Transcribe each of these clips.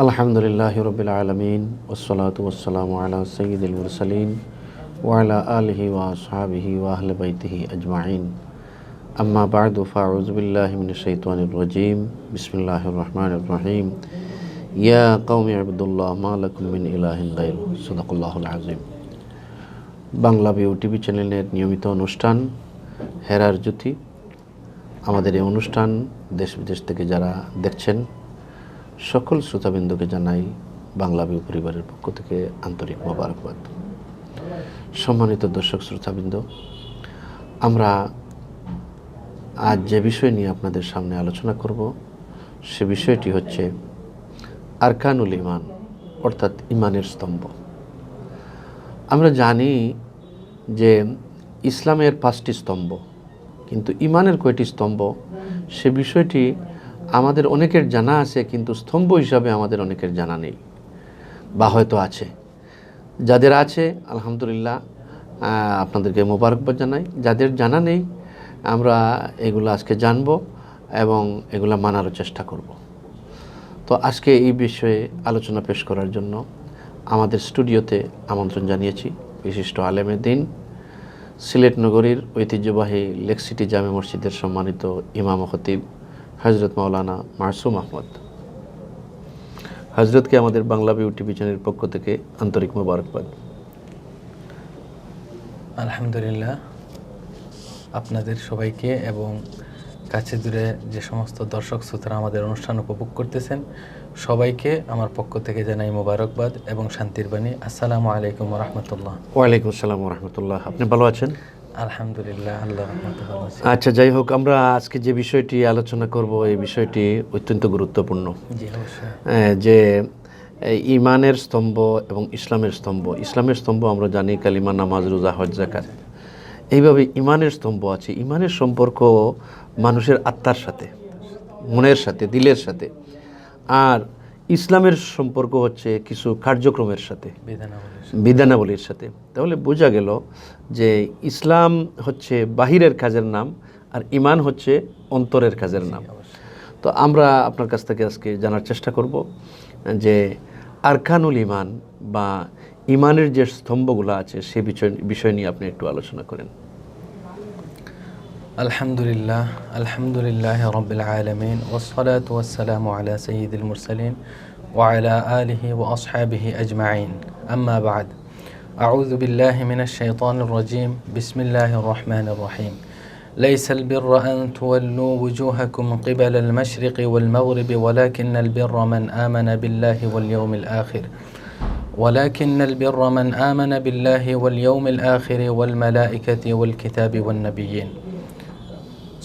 আলহামদুলিল্লাহি রাব্বিল আলামিন ওয়াসসালাতু ওয়াসসালামু আলা সাইয়্যিদিল মুরসালিন ওয়া আলা আলিহি ওয়া আসহাবিহি ওয়া আহলি বাইতিহি আজমাইন আম্মা বা'দু ফাআউযু বিল্লাহি মিনাশ শাইতানির রাজীম বিসমিল্লাহির রহমানির রহিম ইয়া কওমি ইবুদুল্লাহ মা লাকুম মিন ইলাহিন গায়রু সাদাকাল্লাহুল আযীম। বাংলা ভিউ টিভি চ্যানেলের নিয়মিত অনুষ্ঠান হেরার জ্যোতি। আমাদের এই অনুষ্ঠান দেশ বিদেশ থেকে যারা দেখছেন সকল শ্রোতাবৃন্দকে জানাই বাংলা ভিউ পরিবারের পক্ষ থেকে আন্তরিক মোবারকবাদ। সম্মানিত দর্শক শ্রোতাবৃন্দ, আমরা আজ যে বিষয় নিয়ে আপনাদের সামনে আলোচনা করব সে বিষয়টি হচ্ছে আরকানুল ঈমান, অর্থাৎ ঈমানের স্তম্ভ। আমরা জানি যে ইসলামের 5টি স্তম্ভ, কিন্তু ঈমানের কয়টি স্তম্ভ সে বিষয়টি আমাদের অনেকের জানা আছে, কিন্তু স্তম্ভ হিসাবে আমাদের অনেকের জানা নেই, বা হয়তো আছে। যাদের আছে আলহামদুলিল্লাহ, আপনাদেরকে মোবারকবাদ জানাই। যাদের জানা নেই, আমরা এগুলো আজকে জানব এবং এগুলো মানারও চেষ্টা করব। তো আজকে এই বিষয়ে আলোচনা পেশ করার জন্য আমাদের স্টুডিওতে আমন্ত্রণ জানিয়েছি বিশিষ্ট আলেমে দ্বীন, সিলেট নগরীর ঐতিহ্যবাহী লেক সিটি জামে মসজিদের সম্মানিত ইমাম ও খতিব হযরত মাওলানা মাসুম আহমদ। হযরতকে আমাদের বাংলা ভিউ টিভি চ্যানেলের পক্ষ থেকে আন্তরিক মোবারকবাদ। আলহামদুলিল্লাহ, আপনাদের সবাইকে এবং কাছে দূরে যে সমস্ত দর্শক শ্রোতারা আমাদের অনুষ্ঠান উপভোগ করতেছেন সবাইকে আমার পক্ষ থেকে জানাই মোবারকবাদ এবং শান্তির বাণী। আসসালামু আলাইকুম ওয়া রাহমাতুল্লাহ। ওয়ালাইকুম আসসালাম ওয়া রাহমাতুল্লাহ। আপনি ভালো আছেন? আলহামদুলিল্লাহ, আল্লাহর রহমতে ভালো আছি। আচ্ছা, যাই হোক, আমরা আজকে যে বিষয়টি আলোচনা করব এই বিষয়টি অত্যন্ত গুরুত্বপূর্ণ। জি অবশ্যই। যে ঈমানের স্তম্ভ এবং ইসলামের স্তম্ভ। ইসলামের স্তম্ভ আমরা জানি কালিমা, নামাজ, রোজা, হজ, যাকাত। এইভাবে ঈমানের স্তম্ভ আছে। ঈমানের সম্পর্ক মানুষের আত্মার সাথে, মনের সাথে, দিলের সাথে। আর ইসলামের সম্পর্ক হচ্ছে কিছু কার্যক্রমের সাথে, বিধানাবলীর সাথে। তাহলে বোঝা গেল যে ইসলাম হচ্ছে বাহিরের কাজের নাম, আর ঈমান হচ্ছে অন্তরের কাজের নাম। তো আমরা আপনার কাছ থেকে আজকে জানার চেষ্টা করব যে আরকানুল ঈমান বা ঈমানের যে স্তম্ভগুলো আছে সে বিষয় নিয়ে আপনি একটু আলোচনা করেন। আলহামদুলিল্লাহ, আলহামদুলিল্লাহ রাব্বিল আলামিন, ওয়াসসালাতু ওয়াসসালামু আলা সাইয়্যিদিল মুরসালিন ওয়া আলা আলিহি ওয়া আসহাবিহি আজমাইন। আম্মা বা'দ, আউযু বিল্লাহি মিনাশ শাইতানির রাজীম। বিসমিল্লাহির রহমানির রহিম। লাইসাল বিররা আন তুওয়াল্লু ওয়ুজুহাকুম কিবালাল মাশরিকি ওয়াল মাগরিবি ওয়ালাকিন্নাল বিররা মান আমানা বিল্লাহি ওয়াল ইয়াউমিল আখির ولكن البر من آمن بالله واليوم الآخر والملائكة والكتاب والنبيين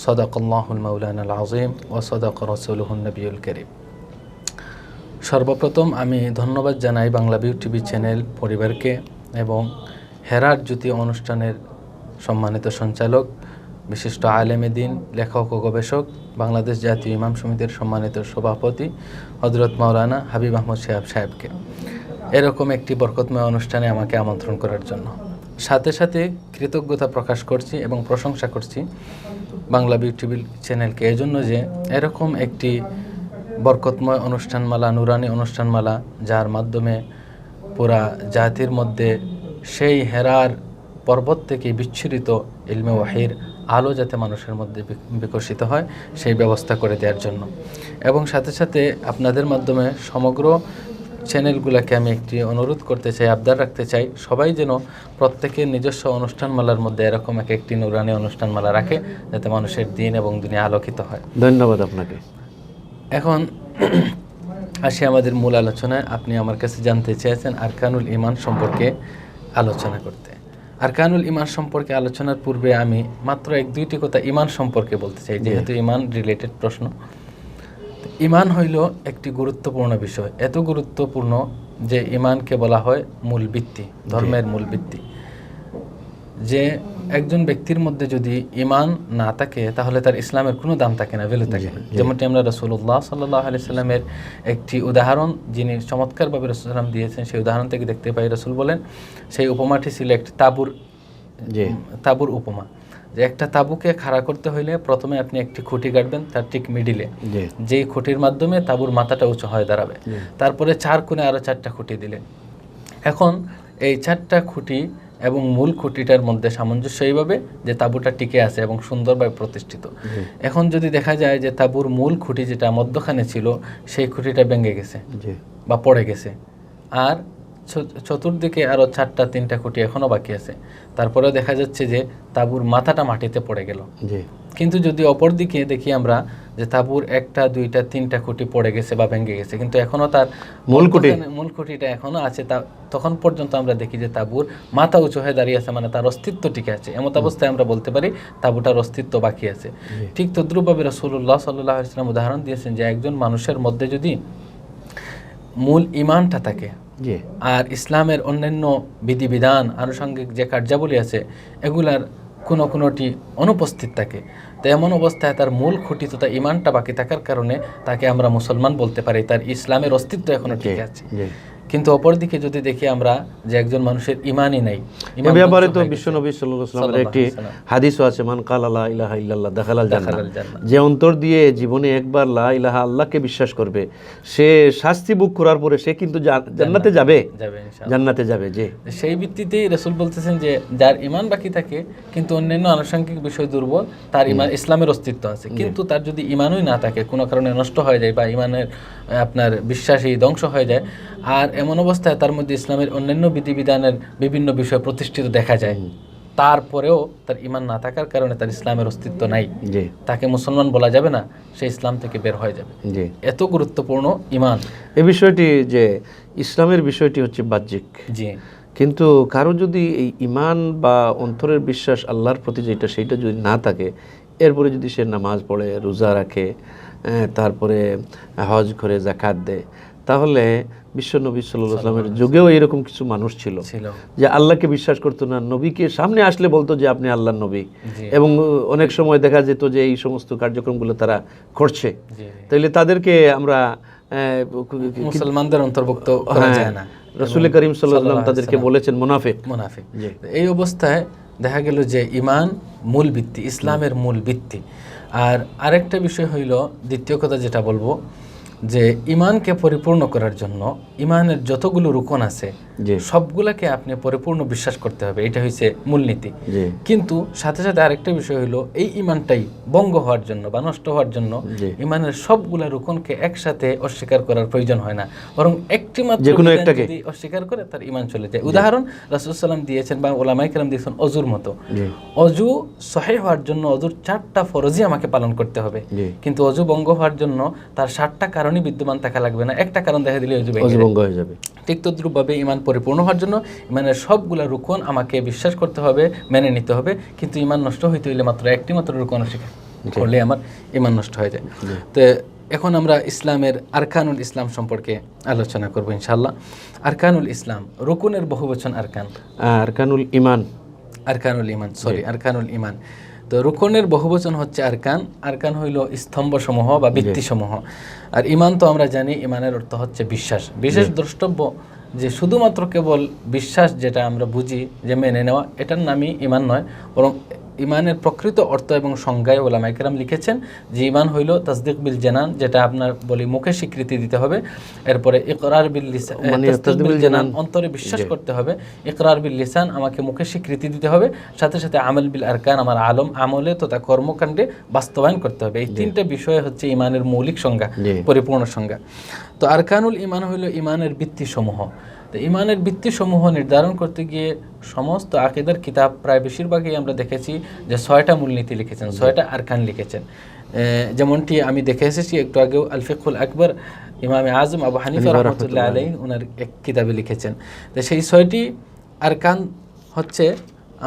صدق الله المولانا العظيم وصدق رسوله النبي الكريم। সর্বপ্রথম আমি ধন্যবাদ জানাই বাংলা ভিউ টিভি চ্যানেল পরিবারকে এবং হেরার জ্যোতি অনুষ্ঠানের সম্মানিত সঞ্চালক, বিশিষ্ট আলেমে দ্বীন, লেখক ও গবেষক, বাংলাদেশ জাতীয় ইমাম সমিতির সম্মানিত সভাপতি হযরত মাওলানা হাবিব আহমদ সাহেবকে এরকম একটি বরকতময় অনুষ্ঠানে আমাকে আমন্ত্রণ করার জন্য। সাথে সাথে কৃতজ্ঞতা প্রকাশ করছি এবং প্রশংসা করছি বাংলা ভিউ টিভি চ্যানেলকে এজন্য যে এরকম একটি বরকতময় অনুষ্ঠানমালা, নুরানি অনুষ্ঠানমালা, যার মাধ্যমে পুরা জাতির মধ্যে সেই হেরার পর্বত থেকে বিচ্ছুরিত ইলমে ওয়াহির আলো যাতে মানুষের মধ্যে বিকশিত হয় সেই ব্যবস্থা করে দেওয়ার জন্য। এবং সাথে সাথে আপনাদের মাধ্যমে সমগ্র চ্যানেলগুলোকে আমি একটি অনুরোধ করতে চাই, আবদার রাখতে চাই, সবাই যেন প্রত্যেকের নিজস্ব অনুষ্ঠানমালার মধ্যে এরকম একটি নুরানি অনুষ্ঠানমালা রাখে যাতে মানুষের দিন এবং দুনিয়া আলোকিত হয়। ধন্যবাদ আপনাকে। এখন আসি আমাদের মূল আলোচনায়। আপনি আমার কাছে জানতে চেয়েছেন আরকানুল ঈমান সম্পর্কে আলোচনা করতে। আরকানুল ঈমান সম্পর্কে আলোচনার পূর্বে আমি মাত্র 1-2টি কথা ঈমান সম্পর্কে বলতে চাই, যেহেতু ঈমান রিলেটেড প্রশ্ন। ঈমান হইল একটি গুরুত্বপূর্ণ বিষয়, এত গুরুত্বপূর্ণ যে ঈমানকে বলা হয় মূল ভিত্তি, ধর্মের মূল ভিত্তি। যে একজন ব্যক্তির মধ্যে যদি ঈমান না থাকে তাহলে তার ইসলামের কোনো দাম থাকে না, ভ্যালু থাকে না। যেমনটি আমরা রাসূলুল্লাহ সাল্লাল্লাহু আলাইহি সাল্লামের একটি উদাহরণ যিনি চমৎকারভাবে রাসূল সাল্লাম দিয়েছেন, সেই উদাহরণ থেকে দেখতে পাই রাসূল বলেন সেই উপমাটি ছিল একটি তাঁবুর উপমা। যে একটা তাঁবুকে খাড়া করতে হইলে প্রথমে আপনি একটি খুঁটি কাটবেন তার ঠিক মিডিলে, যেই খুঁটির মাধ্যমে তাঁবুর মাথাটা উঁচু হয়ে দাঁড়াবে। তারপরে 4 কোণে আরও 4টা খুঁটি দিলেন। এখন এই 4টা খুঁটি এবং মূল খুঁটিটার মধ্যে সামঞ্জস্য এইভাবে যে তাঁবুটা টিকে আছে এবং সুন্দরভাবে প্রতিষ্ঠিত। এখন যদি দেখা যায় যে তাঁবুর মূল খুঁটি যেটা মধ্যখানে ছিল সেই খুঁটিটা ভেঙে গেছে বা পড়ে গেছে, আর চতুর্দিকে আরও 3টা খুঁটি এখনও বাকি আছে, তারপরেও দেখা যাচ্ছে যে তাঁবুর মাথাটা মাটিতে পড়ে গেল। কিন্তু যদি অপর দিকে দেখি আমরা যে তাঁবুর 1টা 2টা 3টা খুঁটি পড়ে গেছে বা ভেঙে গেছে, কিন্তু এখনও তার মূল খুঁটিটা এখনও আছে, তখন পর্যন্ত আমরা দেখি যে তাঁবুর মাথা উঁচু হয়ে দাঁড়িয়ে আছে, মানে তার অস্তিত্ব টিকে আছে। এমত অবস্থায় আমরা বলতে পারি তাঁবুটার অস্তিত্ব বাকি আছে। ঠিক তদ্রূপভাবে রাসূলুল্লাহ সাল্লাল্লাহু আলাইহি ওয়াসাল্লাম উদাহরণ দিয়েছেন যে একজন মানুষের মধ্যে যদি মূল ঈমানটা থাকে আর ইসলামের অন্যান্য বিধিবিধান আনুষঙ্গিক যে কার্যাবলী আছে এগুলার কোনোটি অনুপস্থিত থাকে, তো এমন অবস্থায় তার মূল খুঁটি তথা ঈমানটা বাকি থাকার কারণে তাকে আমরা মুসলমান বলতে পারি, তার ইসলামের অস্তিত্ব এখনো ঠিক আছে। কিন্তু অপরদিকে যদি দেখি আমরা যে একজন মানুষের ঈমানই নাই, এই ব্যাপারে তো বিশ্বনবী সাল্লাল্লাহু আলাইহি ওয়াসাল্লামের একটি হাদিসও আছে, মান কালা লা ইলাহা ইল্লাল্লাহ দাখালাল জান্নাহ, যে অন্তর দিয়ে জীবনে একবার লা ইলাহা আল্লাহকে বিশ্বাস করবে সে শাস্তি ভোগ করার পরে সে কিন্তু জান্নাতে যাবে ইনশাআল্লাহ, জান্নাতে যাবে। যে সেই ভিত্তিতেই রাসূল বলতেছেন যে যার ঈমান বাকি থাকে কিন্তু অন্যান্য আনুষঙ্গিক বিষয় দুর্বল, তার ঈমান ইসলামের অস্তিত্ব আছে, কিন্তু তার যদি ঈমানই না থাকে, কোনো কারণে নষ্ট হয়ে যায় বা ঈমানের আপনার বিশ্বাসই ধ্বংস হয়ে যায়, আর এমন অবস্থায় তার মধ্যে ইসলামের অন্যান্য বিধিবিধানের বিভিন্ন বিষয় প্রতিষ্ঠিত দেখা যায়, তারপরেও তার ঈমান না থাকার কারণে তার ইসলামের অস্তিত্ব নাই, তাকে মুসলমান বলা যাবে না, সে ইসলাম থেকে বের হয়ে যাবে। এত গুরুত্বপূর্ণ ঈমান। এই বিষয়টি যে ইসলামের বিষয়টি হচ্ছে বাহ্যিক, কিন্তু কারো যদি এই ঈমান বা অন্তরের বিশ্বাস আল্লাহর প্রতি যেটা সেইটা যদি না থাকে, এরপরে যদি সে নামাজ পড়ে, রোজা রাখে, তারপরে হজ করে, যাকাত দেয়, তাহলে বিশ্বনবী সাল্লাল্লাহু আলাইহি ওয়াসাল্লামের যুগেও এরকম কিছু মানুষ ছিল যে আল্লাহকে বিশ্বাস করতো না, নবীকে সামনে আসলে বলতো যে আপনি আল্লাহর নবী, এবং অনেক সময় দেখা যেত যে এই সমস্ত কার্যক্রমগুলো তারা করছে, তাইলে তাদেরকে আমরা মুসলমানদের অন্তর্ভুক্ত করা যায় না। রাসূল করিম সাল্লাল্লাহু আলাইহি ওয়াসাল্লাম তাদেরকে বলেছেন মুনাফিক। এই অবস্থায় দেখা গেল যে ঈমান মূল ভিত্তি, ইসলামের মূল ভিত্তি। আর আরেকটা বিষয় হইল, দ্বিতীয় কথা যেটা বলবো, যে ঈমানকে পরিপূর্ণ করার জন্য ঈমানের যতগুলো রুকন আছে সবগুলাকে আপনি পরিপূর্ণ বিশ্বাস করতে হবে, এটা হচ্ছে মূলনীতি। কিন্তু সাথে সাথে আরেকটা বিষয় হলো, এই ঈমানটাই ভঙ্গ হওয়ার জন্য বা নষ্ট হওয়ার জন্য ঈমানের সবগুলা রুকনকে একসাথে অস্বীকার করার প্রয়োজন হয় না, বরং একটি মাত্র যদি অস্বীকার করে তার ঈমান চলে যায়। উদাহরণ রাসূল সাল্লাল্লাহু দিয়েছেন বা উলামায়ে কেরাম দিয়েছেন অজুর মতো। অজু সহিহ হওয়ার জন্য অজুর 4টা ফরজই আমাকে পালন করতে হবে, কিন্তু অজু ভঙ্গ হওয়ার জন্য তার 7টা কারণই বিদ্যমান থাকা লাগবে না, একটা কারণ দেখা দিলে অজু ভঙ্গ হয়ে যাবে। ঠিক তদ্রূপভাবে ঈমান পরিপূর্ণ হওয়ার জন্য ঈমানের সবগুলা রুকন আমাকে বিশ্বাস করতে হবে, মেনে নিতে হবে, কিন্তু ঈমান নষ্ট হইতে হইলে মাত্র একটি মাত্র রুকন অস্বীকার করলে আমার ঈমান নষ্ট হয়ে যায়। তো এখন আমরা ইসলামের আরকানুল ইসলাম সম্পর্কে আলোচনা করব ইনশাআল্লাহ। আরকানুল ইসলাম, রুকুনের বহুবচন আরকান, আরকানুল ঈমান, আরকানুল ঈমান। তো রুকনের বহুবচন হচ্ছে আরকান। আরকান হইল স্তম্ভসমূহ বা ভিত্তিসমূহ। আর ঈমান তো আমরা জানি ঈমানের অর্থ হচ্ছে বিশ্বাস। বিশেষ দ্রষ্টব্য যে শুধুমাত্র কেবল বিশ্বাস যেটা আমরা বুঝি যে মেনে নেওয়া, এটার নামই ঈমান নয়, বরং ঈমানের প্রকৃত অর্থ এবং সংজ্ঞায় উলামায়ে কেরাম লিখেছেন যে ঈমান হইল তাসদিক বিল জানান, যেটা আপনার বলি মুখে স্বীকৃতি দিতে হবে, এরপরে ইকরার বিল লিসান, তাসদিক বিল জানান অন্তরে বিশ্বাস করতে হবে, ইকরার বিল লিসান আমাকে মুখে স্বীকৃতি দিতে হবে, সাথে সাথে আমল বিল আরকান আমার আমলে তথা কর্মকাণ্ডে বাস্তবায়ন করতে হবে। এই 3টা বিষয় হচ্ছে ঈমানের মৌলিক সংজ্ঞা, পরিপূর্ণ সংজ্ঞা। তো আরকানুল ঈমান হইল ঈমানের ভিত্তিসমূহ। তো ঈমানের ভিত্তিসমূহ নির্ধারণ করতে গিয়ে সমস্ত আকীদার কিতাব প্রায় বেশিরভাগই আমরা দেখেছি যে 6টা মূলনীতি লিখেছেন, 6টা আরকান লিখেছেন। যেমনটি আমি দেখে এসেছি একটু আগেও আল ফিকহুল আকবর ইমামে আজম আবু হানিফা রাহমাতুল্লাহ আলাইহি ওনার এক কিতাবে লিখেছেন। তো সেই 6টি আরকান হচ্ছে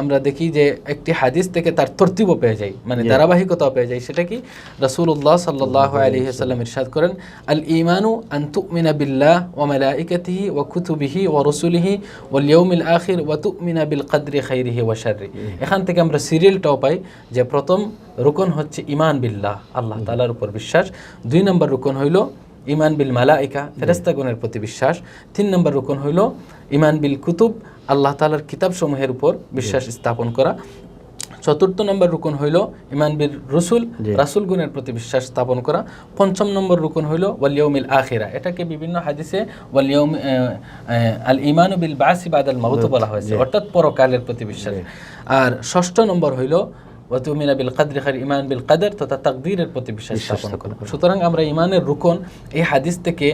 আমরা দেখি যে একটি হাদিস থেকে তার তরতিবও পেয়ে যায়, মানে ধারাবাহিকতাও পেয়ে যায়। সেটা কি? রাসূলুল্লাহ সাল্লাল্লাহু আলাইহি ওয়াসাল্লাম ইরশাদ করেন, আল ঈমানু আন তুমিনা বিল্লাহ ওয়া মালাইকাতিহি ওয়া কুতুবিহি ওয়া রাসূলিহি ওয়াল ইয়াউমিল আখির ওয়া তুমিনা বিল কদরি খাইরিহি ওয়া শাররি। এখান থেকে আমরা সিরিয়ালটাও পাই যে প্রথম রুকন হচ্ছে ঈমান বিল্লাহ, আল্লাহ তাআলার উপর বিশ্বাস। 2 নম্বর রুকন হইল ঈমান বিল মালাইকা, ফেরেশতাগণের প্রতি বিশ্বাস। 3 নম্বর রুকন হইল ঈমান বিল কুতুব, আল্লাহ তাআলার কিতাবসমূহের উপর বিশ্বাস স্থাপন করা। চতুর্থ নম্বর রুকন হইল ইমান বিল রসুল, রাসূল গুণের প্রতি বিশ্বাস স্থাপন করা। পঞ্চম নম্বর রুকন হইল ওয়াল ইয়াউমিল আখিরা, এটাকে বিভিন্ন হাদিসে ওয়াল ইয়াউম আল ঈমানু বিল বাসি বাদাল মাউত বলা হয়েছে, অর্থাৎ পরকালের প্রতি বিশ্বাস। আর ষষ্ঠ নম্বর হইল ওয়া তুমিনা বিল কদরি খায়র, ঈমান বিল কদর তথা তাকদীরের প্রতি বিশ্বাস স্থাপন করা। সুতরাং আমরা ঈমানের রুকন এই হাদিস থেকে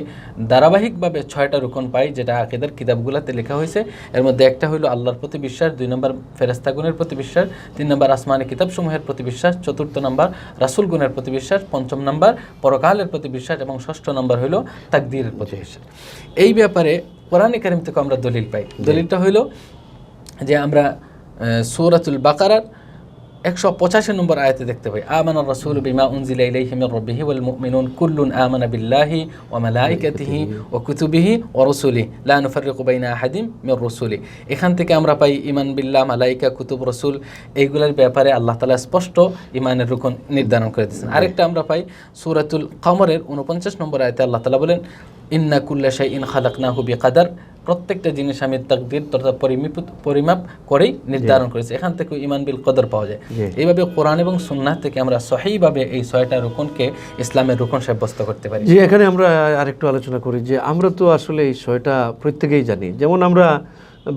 ধারাবাহিকভাবে 6টা রুকন পাই, যেটা আকীদার কিতাবগুলোতে লেখা হয়েছে। এর মধ্যে একটা হইল আল্লাহর প্রতি বিশ্বাস, 2 নম্বর ফেরেশতাগণের প্রতি বিশ্বাস, 3 নম্বর আসমানি কিতাবসমূহের প্রতি বিশ্বাস, 4র্থ নম্বর রাসূল গুণের প্রতি বিশ্বাস, 5ম নম্বর পরকালের প্রতি বিশ্বাস এবং 6ষ্ঠ নম্বর হইল তাকদীরের প্রতি বিশ্বাস। এই ব্যাপারে কোরআনে কারীম থেকে আমরা দলিল পাই। দলিলটা হইল যে আমরা সূরাতুল বাকারার 185 নম্বর আয়াতে দেখতে পাই, আমানার রাসূলু বিমা উনজিলা ইলাইহি মির রাব্বিহি ওয়াল মুমিনুন কুল্লুন আমানা বিল্লাহি ওয়া মালাইকাতিহি ওয়া কুতুবিহি ওয়া রাসূলিহি লা নুফাররিকু বাইনা আহাদিন মির রাসূলি। এখান থেকে আমরা পাই ঈমান বিল্লাহ, মালাইকা, কুতুব, রাসূল এইগুলোর ব্যাপারে আল্লাহ তাআলা স্পষ্ট ঈমানের রুকন নির্ধারণ করে দিয়েছেন। আরেকটা আমরা পাই সূরাতুল কমরের 49 নম্বর আয়াতে আল্লাহ তাআলা বলেন, ইন্না কুল্লা শাইইন খালাকনাহু বিকাদার, প্রত্যেকটা জিনিস আমি তাকদীর তথা পরিমাপ করেই নির্ধারণ করেছি। এখান থেকে ঈমান বিল কদর পাওয়া যায়। এইভাবে কোরআন এবং সুন্নাহ থেকে আমরা সহিভাবে এই 6টা রুকনকে ইসলামের রুকন সাব্যস্ত করতে পারি। জি, এখানে আমরা আরেকটু আলোচনা করি যে আমরা তো আসলে এই 6টা প্রত্যেকেই জানি। যেমন আমরা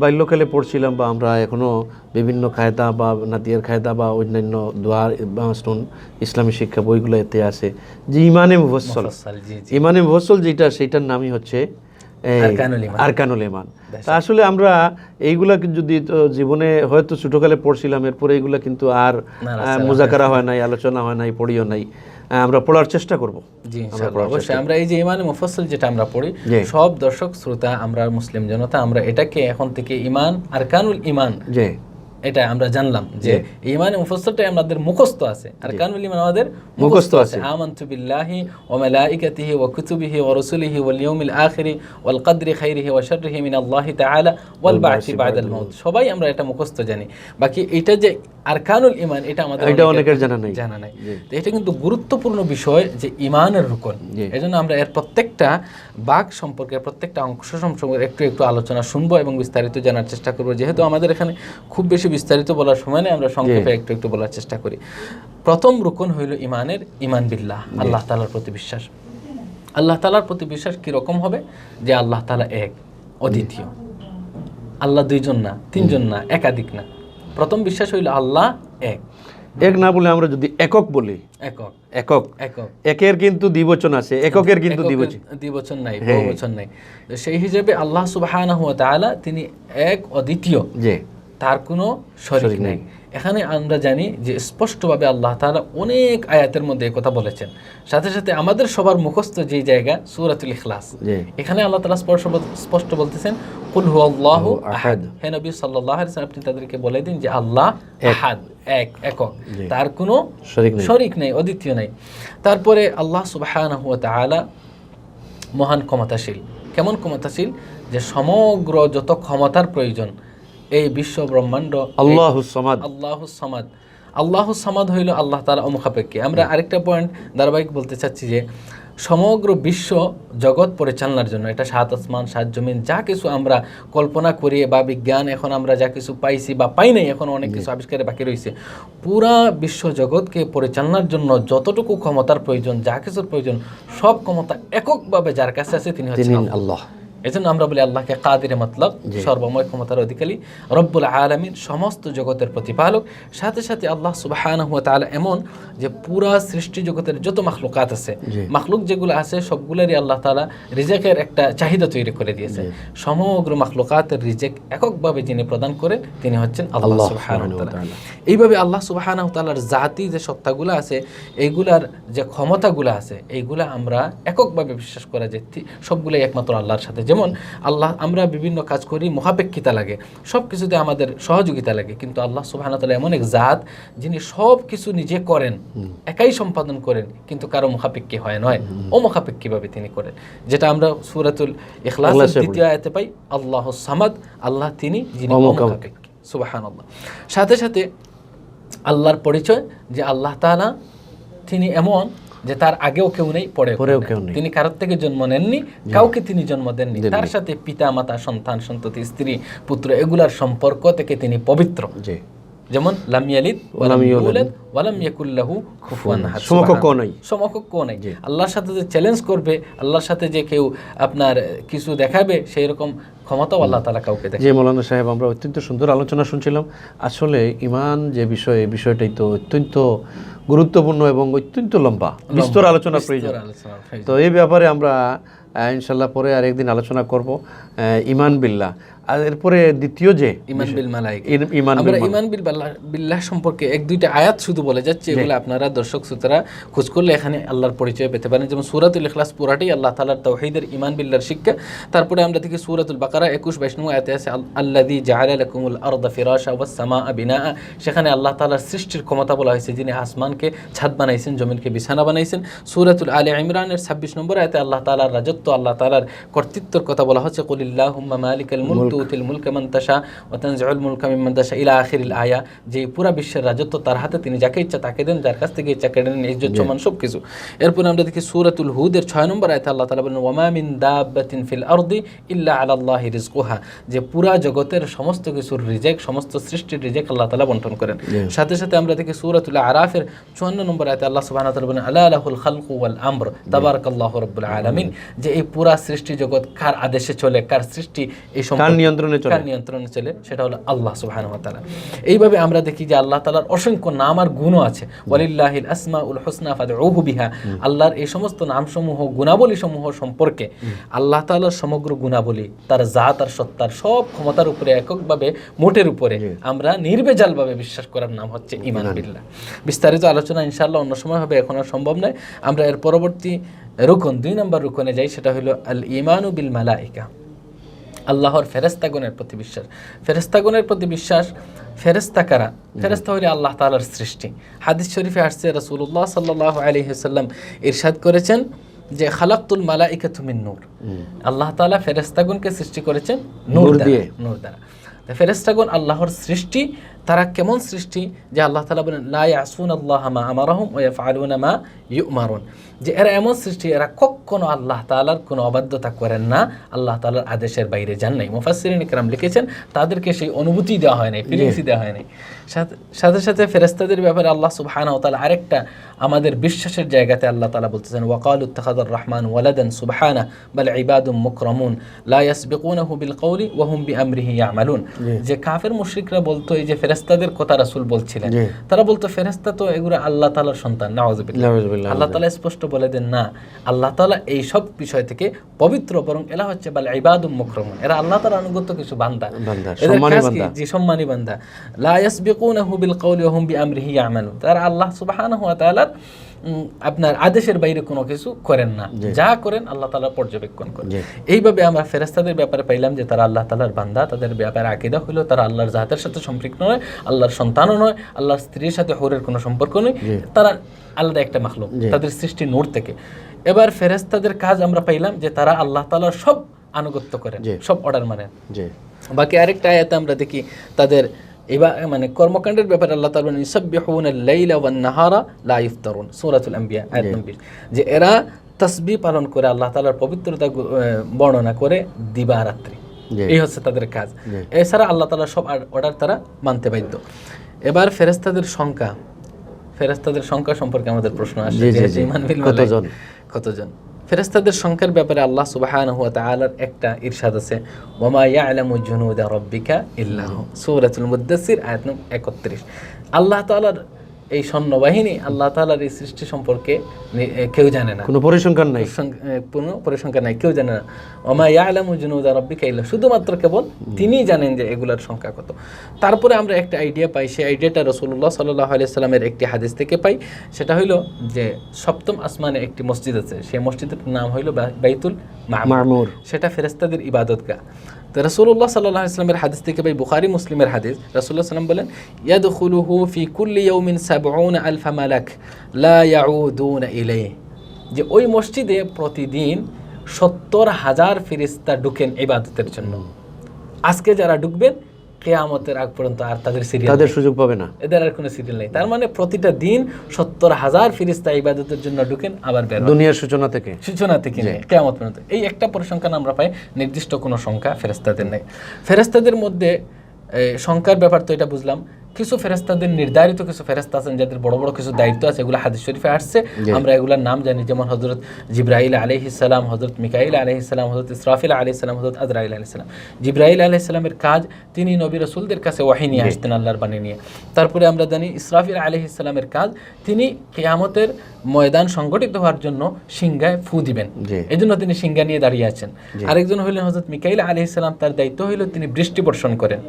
বাল্যকালে পড়ছিলাম বা আমরা এখনও বিভিন্ন কায়দা বা নাদিয়ার কায়দা বা অন্যান্য দোয়া বা ইসলামী শিক্ষা বইগুলো এতে আছে যে ইমানে মুফাসসাল। ইমানে মুফাসসাল যেটা, সেইটার নামই হচ্ছে আরকানুল ঈমান। তা আসলে আমরা এইগুলা যদি জীবনে হয়তো ছোটকালে পড়ছিলাম, এরপরে এইগুলা কিন্তু আর মুজাকারা হয় নাই, আলোচনা হয় নাই, পড়িও নাই। আমরা পড়ার চেষ্টা করব। জি ইনশাআল্লাহ, অবশ্যই। আমরা এই যে ইমানে মুফাসসাল যেটা আমরা পড়ি, সব দর্শক শ্রোতা, আমরা মুসলিম জনতা, আমরা এটাকে এখন থেকে ঈমান, আরকানুল ঈমান, এটা আমরা জানলাম যে ঈমানে মুফাসসালটা আমাদের মুখস্থ আছে, আরকানুল ঈমান আমাদের মুখস্থ আছে। আমানতু বিল্লাহি ওয়া মালাইকাতিহি ওয়া কুতুবিহি ওয়া রাসূলিহি ওয়াল ইয়াউমিল আখিরি ওয়াল কদরি খাইরিহি ওয়া শাররিহি মিনাল্লাহি তাআলা ওয়াল বা'সি বা'দাল মাউত, সবাই আমরা এটা মুখস্থ জানি। বাকি এটা যে আরকানুল ঈমান, এটা আমাদের অনেকের জানা নাই। তো এটা কিন্তু গুরুত্বপূর্ণ বিষয় যে ঈমানের রুকন। এজন্য আমরা এর প্রত্যেকটা ভাগ সম্পর্কে, প্রত্যেকটা অংশ সম্পর্কে একটু একটু আলোচনা শুনবো এবং বিস্তারিত জানার চেষ্টা করব। যেহেতু আমাদের এখানে খুব বেশি বিস্তারিত বলার সময় নেই, আমরা সংক্ষেপে একটু একটু বলার চেষ্টা করি। প্রথম রুকন হইল ঈমানের ঈমান বিল্লাহ, আল্লাহ তাআলার প্রতি বিশ্বাস। আল্লাহ তাআলার প্রতি বিশ্বাস কীরকম হবে? যে আল্লাহ তাআলা এক, অদ্বিতীয়। আল্লাহ 2 জন না, 3 জন না, একাধিক না। প্রথম বিশ্বাস হইল আল্লাহ এক। এক না বলে আমরা যদি একক বলি, একক, একের কিন্তু দ্বিবচন আছে, এককের কিন্তু দ্বিবচন নাই, বহুবচন নাই। সেই হিসেবে আল্লাহ সুবহানাহু ওয়া তাআলা তিনি এক, অদ্বিতীয়, তার কোনো শরীক নাই। এখানে আমরা জানি যে স্পষ্টভাবে আল্লাহ তাআলা অনেক আয়াতের মধ্যে এই কথা বলেছেন। সাথে সাথে আমাদের সবার মুখস্থ যে জায়গা সূরাতুল ইখলাস, এখানে আল্লাহ তাআলা স্পষ্ট বলতেছেন কুল হুয়াল্লাহু আহাদ। হে নবী সাল্লাল্লাহু আলাইহি ওয়াসাল্লাম, আপনি তাদেরকে বলে দিন যে আল্লাহ আহাদ, এক, একক, তার কোনো শরীক নেই, অদ্বিতীয় নাই। তারপরে আল্লাহ সুবহানাহু ওয়া তাআলা মহান ক্ষমতাশীল। কেমন ক্ষমতাশীল? যে সমগ্র যত ক্ষমতার প্রয়োজন এই বিশ্ব ব্রহ্মাণ্ড, আল্লাহুস সামাদ হইল আল্লাহ তাআলা অমুখাপেক্ষী। আমরা আরেকটা পয়েন্ট ধারাবাহিক বলতে চাচ্ছি যে সমগ্র বিশ্ব জগৎ পরিচালনার জন্য, এটা 7 আসমান 7 জমিন, যা কিছু আমরা কল্পনা করি বা বিজ্ঞান এখন আমরা যা কিছু পাইছি বা পাই নাই, এখন অনেক কিছু আবিষ্কারে বাকি রয়েছে, পুরা বিশ্ব জগৎকে পরিচালনার জন্য যতটুকু ক্ষমতার প্রয়োজন, যা কিছুর প্রয়োজন, সব ক্ষমতা এককভাবে যার কাছে আছে তিনি হচ্ছেন আল্লাহ। এজন্য আমরা বলি আল্লাহকে কাদিরে মতলব, সর্বময় ক্ষমতার অধিকারী, রব্বুল আলামিন, সমস্ত জগতের প্রতিপালক। সাথে সাথে আল্লাহ সুবহানাহু ওয়া তাআলা এমন যে পুরা সৃষ্টি জগতের যত মাখলুকাত আছে, মাখলুক যেগুলো আছে সবগুলোরই আল্লাহ তাআলা রিজিকের একটা চাহিদা তৈরি করে দিয়েছে। সমগ্র মাখলুকাতের রিজিক এককভাবে যিনি প্রদান করেন তিনি হচ্ছেন আল্লাহ সুবহানাহু ওয়া তাআলা। এইভাবে আল্লাহ সুবহানাহু ওয়া তাআলার জাতি যে সত্তাগুলো আছে, এইগুলার যে ক্ষমতাগুলো আছে, এইগুলা আমরা এককভাবে বিশ্বাস করা যে সবগুলাই একমাত্র আল্লাহর সাথে। যেমন আল্লাহ, আমরা বিভিন্ন কাজ করি, মুখাপেক্ষিতা লাগে, সব কিছুতে আমাদের সহযোগিতা লাগে, কিন্তু আল্লাহ সুবহানাহু ওয়া তাআলা এমন এক জাত যিনি সব কিছু নিজে করেন, একাই সম্পাদন করেন, কিন্তু কারো মুখাপেক্ষী হয় নয়, অমুখাপেক্ষীভাবে তিনি করেন। যেটা আমরা সূরাতুল ইখলাসের 2য় আয়াতে পাই, আল্লাহুস সামাদ, আল্লাহ তিনি যিনি অমুখাপেক্ষী। সুবহানাল্লাহ। সাথে সাথে আল্লাহর পরিচয় যে আল্লাহ তাআলা তিনি এমন যে তার আগেও কেউ নেই, পরেও কেউ নেই। তিনি কারোর থেকে জন্ম নেননি, কাউকে তিনি জন্ম দেননি। তার সাথে পিতা মাতা, সন্তান সন্ততি, স্ত্রী পুত্র, এগুলার সম্পর্ক থেকে তিনি পবিত্র। যেমন লাম ইয়ালিদ ওয়া লাম ইউলাদ ওয়া লাম ইয়াকুল লাহু কুফুয়ান আহাদ, সমকক্ষ নাই। আল্লাহর সাথে যে চ্যালেঞ্জ করবে, আল্লাহর সাথে যে কেউ আপনার কিছু দেখাবে, সেই রকম ক্ষমতাও আল্লাহ তাআলা কাউকে দেয়। জি মৌলানা সাহেব, আমরা অত্যন্ত সুন্দর আলোচনা শুনছিলাম। আসলে ঈমান যে বিষয়, এই বিষয়টাই তো অত্যন্ত গুরুত্বপূর্ণ এবং অত্যন্ত লম্বা বিস্তর আলোচনার প্রয়োজন। তো এই ব্যাপারে আমরা ইনশাল্লাহ পরে আর একদিন আলোচনা করব ঈমান বিল্লাহ। আর এরপরে দ্বিতীয় যে ঈমান বিল মালাইকা, আমরা ঈমান বিল্লাহ সম্পর্কে এক দুইটা আয়াত শুধু বলে যাচ্ছে, এগুলো আপনারা দর্শক শ্রোতারা খোঁজ করলে এখানে আল্লাহর পরিচয় পেতে পারেন। যেমন সূরাতুল ইখলাস পুরাটাই আল্লাহ তাআলার তাওহীদের ঈমান বিল্লাহর শিক্ষা। তারপরে আমরা দেখি সূরাতুল বাকারা 21-22 নং আয়াতে আছে আল্লাযী জাআলা লাকুমুল আরদা ফিরাশা ওয়াস সামাআ বিনাআ, সেখানে আল্লাহ তাআলার সৃষ্টির ক্ষমতা বলা হয়েছে, যিনি আসমানকে ছাদ বানাইছেন, জমিনকে বিছানা বানাইছেন। সূরাতুল আলে ইমরানের 26 নম্বর আয়াতে আল্লাহ তাআলার রাজত্ব, আল্লাহ তাআলার কর্তৃত্বের কথা বলা হচ্ছে, কুলিল্লাহুম্মা মালিকাল মুলক তুতিল মুলকা মান তাশা ওয়া তানজিউল মুলকা মিম্মান তাশা ইলা আখিরিল আয়া। যে পুরা বিশ্বের রাজত্ব তার হাতে, তিনি যাকে ইচ্ছা তাকে দেন, যার কাছ থেকে ইচ্ছা কেড়ে নেন, ইজ্জত সম্মান সবকিছু। এরপর আমরা দেখি সূরাতুল হুদের 6 নম্বর আয়াতে আল্লাহ তাআলা বলেন ওয়া মা মিন দাব্বাতিন ফিল আরদি ইল্লা আলাল্লাহি রিজকুহা, যে পুরা জগতের সমস্ত কিছুর রিজেক, সমস্ত সৃষ্টির রিজেক আল্লাহ তাআলা বণ্টন করেন। সাথে সাথে আমরা দেখি সূরাতুল আরাফের 54 নম্বর আয়াতে আল্লাহ সুবহানাহু ওয়া তাআলা বলেন আলা লাহুল খালকু ওয়াল আমর তাবারাকাল্লাহু রাব্বুল আলামিন, যে এই পুরা সৃষ্টি জগৎ কার আদেশে চলে, কার সৃষ্টি, এই কার নিয়ন্ত্রণে চলে, সেটা হলো আল্লাহ সুবহানাহু ওয়া তাআলা। এইভাবে আমরা দেখি যে আল্লাহ তাআলার অসংখ্য নাম আর গুণ আছে, ওয়ালিল্লাহিল আসমাউল হুসনা ফাদউহু বিহা, আল্লাহর এই সমস্ত নামসমূহ গুণাবলী সমূহ সম্পর্কে, আল্লাহ তাআলার সমগ্র গুণাবলী, তার জাত আর সত্তার সব ক্ষমতার উপরে এককভাবে মোটের উপরে আমরা নির্ভেজালভাবে বিশ্বাস করার নাম হচ্ছে ঈমান বিল্লাহ। বিস্তারিত আলোচনা ইনশাআল্লাহ অন্য সময় হবে, এখন আর সম্ভব নয়। আমরা এর পরবর্তী রুকন 2 নম্বর রুকনে যাই, সেটা হলো আল ঈমানু বিল মালাইকা, আল্লাহর ফেরেশতাগণের প্রতি বিশ্বাস। ফেরেশতাগণের প্রতি বিশ্বাস, ফেরেশতা কারা? ফেরেশতা হলো আল্লাহ তাআলার সৃষ্টি। হাদিস শরীফে আসছে রাসূলুল্লাহ সাল্লাল্লাহু আলাইহি ওয়াসাল্লাম ইরশাদ করেছেন যে খালাকতুল মালাইকাতু মিন নূর, আল্লাহ তাআলা ফেরেশতাগণকে সৃষ্টি করেছেন নূর দ্বারা। ফেরেশতাগণ আল্লাহর সৃষ্টি। তারা কেমন সৃষ্টি? যে আল্লাহ তাআলা বলেন লা ইয়াসুনাল্লাহা মা আমারাহুম ওয়া ইয়াফআলুনা মা ইউমারুন, যে এরা এমন সৃষ্টি, এরা কখনো আল্লাহ তাআলার কোনো অবাধ্যতা করেন না, আল্লাহ তাআলার আদেশের বাইরে যান নাই। মুফাসসিরিন ইকরাম লিখেছেন তাদেরকে সেই অনুভূতি দেওয়া হয় নাই, ফিলিংসই দেওয়া হয় নাই। সাথে সাথে ফেরেশতাদের ব্যাপারে আল্লাহ সুবহানাহু ওয়া তাআলা আরেকটা আমাদের বিশ্বাসের জায়গাতে আল্লাহ তাআলা বলতেছেন ওয়াকালু ইত্তাখাযার রাহমান ওয়ালাদান সুবহানাহু বাল ইবাদুম মুকরামুন লা ইয়াসবিকুনাহু বিল কওলি ওয়া হুম বিআমরিহি ইয়ামালুন। যে কাফের মুশরিকরা বলতো, এই যে ফেরেশতাদের কথা রাসূল বলছিলেন, তারা বলতো ফেরেশতা তো এগুলো আল্লাহ তাআলার সন্তান, নাউযুবিল্লাহ। আল্লাহ তাআলা স্পষ্ট বলে দেন না, আল্লাহ তাআলা এই সব বিষয় থেকে পবিত্র, বরং এরা হচ্ছে বাল ইবাদুম মুকরামুন, এরা আল্লাহ তাআলার আনুগত্য কিছু বান্দা, সম্মানী বান্দা, জি সম্মানী বান্দা। লা ইয়াসবিকুনাহু বিল কওলি ওয়া হুম বিআমরিহি ইয়ামালুন, তারা আল্লাহ সুবহানাহু ওয়া তাআলার আপনার আদেশের বাইরে কোনো কিছু করেন না, যা করেন আল্লাহ তাআলা পর্যবেক্ষণ করেন। এইভাবে আমরা ফেরেশতাদের ব্যাপারে পাইলাম যে তারা আল্লাহ তাআলার বান্দা। তাদের ব্যাপারে আকীদা হলো তারা আল্লাহর জাতের সাথে সম্পৃক্ত নয়, আল্লাহর সন্তানও নয়, আল্লাহর স্ত্রীর সাথে হুরের কোনো সম্পর্ক নেই, তারা আলাদা একটা মাখলুক, তাদের সৃষ্টি নূর থেকে। এবার ফেরেশতাদের কাজ আমরা পাইলাম যে তারা আল্লাহ তাআলার সব আনুগত্য করেন, সব অর্ডার মানেন। বাকি আরেকটা আয়াতে আমরা দেখি তাদের এবার মানে কর্মকাণ্ডের ব্যাপারে আল্লাহ তাআলা বলেন ইউসাব্বিহুনাল লাইলা ওয়ান নাহারা লা ইফতারুন, সূরাতুল আম্বিয়া আয়াত নম্বর 20, যে এরা তাসবিহ পালন করে আল্লাহ তাআলার পবিত্রতা বর্ণনা করে দিবা রাত্রি, এই হচ্ছে তাদের কাজ। এছাড়া আল্লাহ তাআলার সব অর্ডার তারা মানতে বাধ্য। এবার ফেরেশতাদের সংখ্যা সম্পর্কে আমাদের প্রশ্ন আসে যে ঈমান বিল মালাইকা কতজন? ফেরেশতাদের সংখ্যার ব্যাপারে আল্লাহ সুবহানাহু ওয়া তাআলার একটা ইরশাদ আছে ওয়া মা ইয়ালামু জুনুদা রাব্বিকা ইল্লা হু, সূরাতুল মুদ্দাসসির আয়াত নং 31। আল্লাহ তাআলার এই সৈন্যবাহিনী, আল্লাহ তাআলার এই সৃষ্টি সম্পর্কে কেউ জানে না, কোনো পরিসংখ্যান নাই, কেউ জানে না। ওয়া মা ইয়ালামু জুনুদা রাব্বিকা ইল্লা, শুধুমাত্র কেবল তিনিই জানেন যে এগুলার সংখ্যা কত। তারপরে আমরা একটা আইডিয়া পাই, সেই আইডিয়াটা রাসূলুল্লাহ সাল্লাল্লাহু আলাইহি সাল্লামের একটি হাদিস থেকে পাই। সেটা হইল যে 7ম আসমানে একটি মসজিদ আছে, সেই মসজিদের নাম হইল বাইতুল মামুর, সেটা ফেরেশতাদের ইবাদতগাহ। তো রাসূলুল্লাহ সাল্লাল্লাহু আলাইহি ওয়াসাল্লামের হাদিস থেকে ভাই বুখারী মুসলিমের হাদিস, রাসূলুল্লাহ সাল্লাম বলেন ইয়াদখুলুহু ফি কুল্লি ইয়াউমিন 70,000 মালাক লা ইয়াউদুনা ইলাইহি, যে ওই মসজিদে প্রতিদিন 70,000 ফেরেশতা ঢুকেন ইবাদতের জন্য। আজকে যারা ঢুকবেন কিয়ামতের আগ পর্যন্ত আর তাদের সুযোগ পাবে না, এদের আর কোনো সিরিয়াল নেই। তার মানে প্রতিটা দিন 70,000 ফেরেশতা ইবাদতের জন্য ঢুকেন, আবার বের দুনিয়ার সূচনা থেকে কিয়ামত পর্যন্ত। এই একটা পরিসংখ্যান আমরা পাই, নির্দিষ্ট কোনো সংখ্যা ফেরেশতাদের নেই। ফেরেশতাদের মধ্যে সংখ্যার ব্যাপার তো এটা বুঝলাম। কিছু ফেরেশতাদের নির্ধারিত কিছু ফেরেশতা আছেন যাদের বড় বড় কিছু দায়িত্ব আছে, এগুলো হাদিস শরীফে আসছে, আমরা এগুলোর নাম জানি, যেমন হযরত জিবরাইল আলাইহিস সালাম, হযরত মিকাইল আলাইহিস সালাম, হযরত ইসরাফিল আলাইহিস সালাম, হযরত আজরাইল আলাইহিস সালাম। জিবরাইল আলাইহিস সালামের কাজ তিনি নবী রাসূলদের কাছে ওহী নিয়ে আসতেন আল্লাহর বাণী নিয়ে। তারপরে আমরা জানি ইসরাফিল আলাইহিস সালামের কাজ তিনি কিয়ামতের ময়দান সংগঠিত হওয়ার জন্য সিংহায় ফু দিবেন, এজন্য তিনি সিংহা নিয়ে দাঁড়িয়ে আছেন। আরেকজন হইলেন হযরত মিকাইল আলাইহিস সালাম, তার দায়িত্ব হইল তিনি বৃষ্টি বর্ষণ করেন,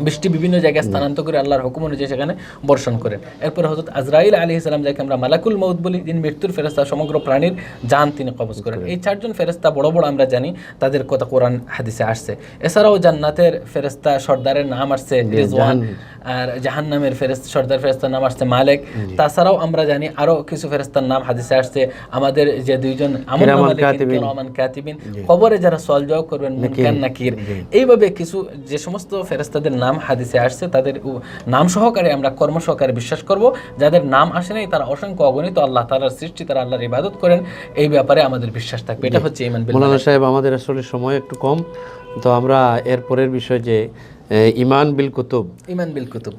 বৃষ্টি বিভিন্ন জায়গায় স্থানান্তর করে আল্লাহর হুকুম অনুযায়ী সেখানে বর্ষণ করেন। এরপর হযরত আজরাইল আলাইহিস সালাম, যাকে আমরা মালাকুল মউত বলি, যিনি মৃত্যুর ফেরেশতা, সমগ্র প্রাণীর জান তিনি কবজ করেন। এই চারজন ফেরেশতা বড় বড় আমরা জানি, তাদের কথা কোরআন হাদিসে আসছে। এছাড়াও জান্নাতের ফেরেশতা সর্দারের নাম আসছে রিজওয়ান, আর জাহান্নামের সর্দার ফেরেশতার নাম আসছে মালিক। তাছাড়াও আমরা জানি আরো কিছু ফেরেশতার নাম হাদিসে আসছে, আমাদের যে দুইজন কিরামান কাতিবিন, কবরে যারা সওয়াল জবাব করবেন, মুনকার নাকির, এইভাবে কিছু যে সমস্ত ফেরেশতাদের নাম হাদিসে আসছে তাদের নাম সহকারে আমরা কর্ম সহকারে বিশ্বাস করব। যাদের নাম আসে নাই তারা অসংখ্য অগণিত আল্লাহ তাআলার সৃষ্টি, তারা আল্লাহর ইবাদত করেন, এই ব্যাপারে আমাদের বিশ্বাস থাকবে। এটা হচ্ছে ঈমান বিল্লাহ। মাওলানা সাহেব, আমাদের আসলে সময় একটু কম, তো আমরা এর পরের বিষয় যে ঈমান বিল কুতুব, ঈমান বিল কুতুব,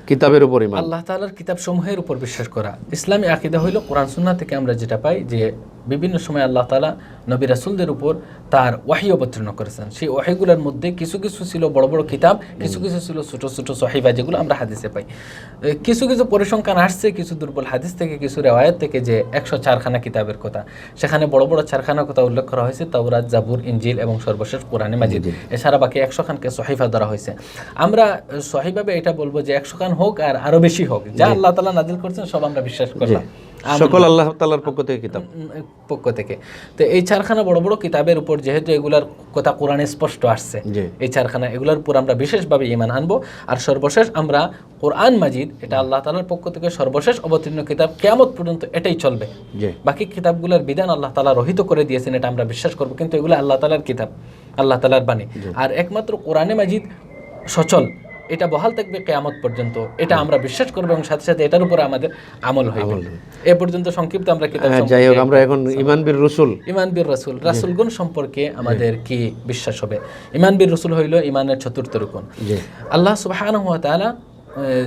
কিতাবের উপর ঈমান, আল্লাহ তাআলার কিতাব সমূহের উপর বিশ্বাস করা। ইসলামী আকীদা হইল কোরআন সুন্নাহ থেকে আমরা যেটা পাই যে বিভিন্ন সময় আল্লাহ তাআলা নবী রাসূলদের উপর তার ওহী অবতীর্ণ করেছেন। সেই ওহীগুলোর মধ্যে কিছু কিছু ছিল বড় বড় কিতাব, কিছু কিছু ছিল ছোট ছোট সহিফা, যেগুলো আমরা হাদিসে পাই। কিছু কিছু পরিসংখ্যান আসছে কিছু দুর্বল হাদিস থেকে, কিছু রিওয়ায়াত থেকে, যে 104খানা কিতাবের কথা, সেখানে বড় বড় 4খানার কথা উল্লেখ করা হয়েছে, তাওরাত, জাবুর, ইনজিল এবং সর্বশেষ কোরআনে মাজিদ। এছাড়া বাকি 100 খানকে সহিফা ধরা হয়েছে। আমরা সহিভাবে এটা বলবো যে 100 খান হোক আর আরো বেশি হোক, যা আল্লাহ তাআলা নাজিল করেছেন সব আমরা বিশ্বাস করলাম, সকল আল্লাহ তাআলার পক্ষ থেকে কিতাব, পক্ষ থেকে। তো এই 4খানা বড় বড় কিতাবের উপর যেহেতু এগুলার কথা কোরআনে স্পষ্ট আসছে, এই 4খানা, এগুলোর উপর আমরা বিশেষভাবে ঈমান আনবো। আর সর্বশেষ আমরা কোরআন মাজিদ, এটা আল্লাহ তাআলার পক্ষ থেকে সর্বশেষ অবতীর্ণ কিতাব, কিয়ামত পর্যন্ত এটাই চলবে। বাকি কিতাবগুলোর বিধান আল্লাহ তাআলা রহিত করে দিয়েছেন, এটা আমরা বিশ্বাস করব, কিন্তু এগুলো আল্লাহ তাআলার কিতাব, আল্লাহ তাআলার বাণী। আর একমাত্র কোরআনে মাজিদ সচল, এটা বহাল থাকবে কিয়ামত পর্যন্ত, এটা আমরা বিশ্বাস করব এবং সাথে সাথে এটার উপর আমাদের আমল হইবে। এই পর্যন্ত সংক্ষিপ্ত আমরা কিতাব যাই হোক, আমরা এখন ঈমান বির রাসূল, ঈমান বির রাসূল, রাসূলগণ সম্পর্কে আমাদের কি বিশ্বাস হবে। ঈমান বির রাসূল হইল ঈমানের চতুর্থ রুকন। আল্লাহ সুবহানাহু ওয়া তাআলা